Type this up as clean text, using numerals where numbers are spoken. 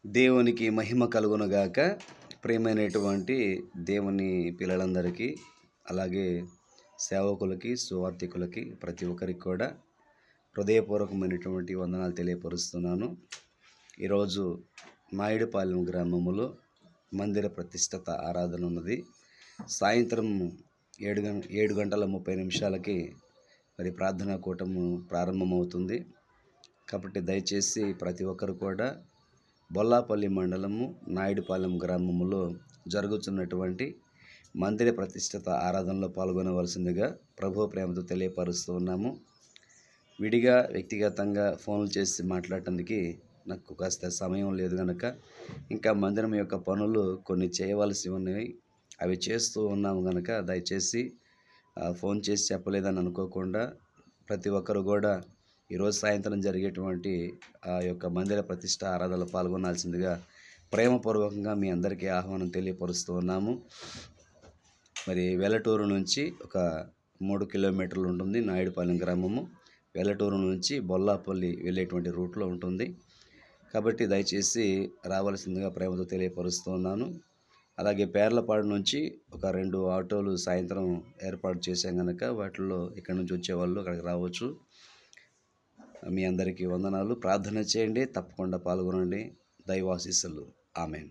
దేవునికి మహిమ కలుగునుగాక. ప్రియమైనటువంటి దేవుని పిల్లలందరికీ, అలాగే సేవకులకి, సువార్థికులకి, ప్రతి ఒక్కరికి కూడా హృదయపూర్వకమైనటువంటి వందనాలు తెలియపరుస్తున్నాను. ఈరోజు మాయిడిపాలెం గ్రామములో మందిర ప్రతిష్టత ఆరాధన ఉన్నది. సాయంత్రం 7:30 మరి ప్రార్థనా కూటము ప్రారంభమవుతుంది. కాబట్టి దయచేసి ప్రతి ఒక్కరు కూడా బొల్లాపల్లి మండలము నాయుడుపాలెం గ్రామములో జరుగుతున్నటువంటి మందిర ప్రతిష్టత ఆరాధనలో పాల్గొనవలసిందిగా ప్రభు ప్రేమతో తెలియపరుస్తూ ఉన్నాము. విడిగా వ్యక్తిగతంగా ఫోన్లు చేసి మాట్లాడటానికి నాకు కాస్త సమయం లేదు కనుక ఇంకా మందిరం యొక్క పనులు కొన్ని చేయవలసి ఉన్నాయి. అవి చేస్తూ ఉన్నాము కనుక దయచేసి ఫోన్ చేసి చెప్పలేదని అనుకోకుండా ప్రతి ఒక్కరు కూడా ఈరోజు సాయంత్రం జరిగేటువంటి ఆ యొక్క మందిర ప్రతిష్ట ఆరాధనలో పాల్గొనాల్సిందిగా ప్రేమపూర్వకంగా మీ అందరికీ ఆహ్వానం తెలియపరుస్తూ ఉన్నాము. మరి వెల్లటూరు నుంచి ఒక 3 కిలోమీటర్లు ఉంటుంది నాయుడుపాలెం గ్రామము. వెల్లటూరు నుంచి బొల్లాపల్లి వెళ్ళేటువంటి రూట్లో ఉంటుంది. కాబట్టి దయచేసి రావాల్సిందిగా ప్రేమతో తెలియపరుస్తూ ఉన్నాను. అలాగే పేర్లపాడు నుంచి ఒక 2 ఆటోలు సాయంత్రం ఏర్పాటు చేశాం కనుక వాటిల్లో ఇక్కడ నుంచి వచ్చేవాళ్ళు అక్కడికి రావచ్చు. మీ అందరికీ వందనాలు. ప్రార్థన చేయండి, తప్పకుండా పాల్గొనండి. దైవాశీస్సులు. ఆమేన్.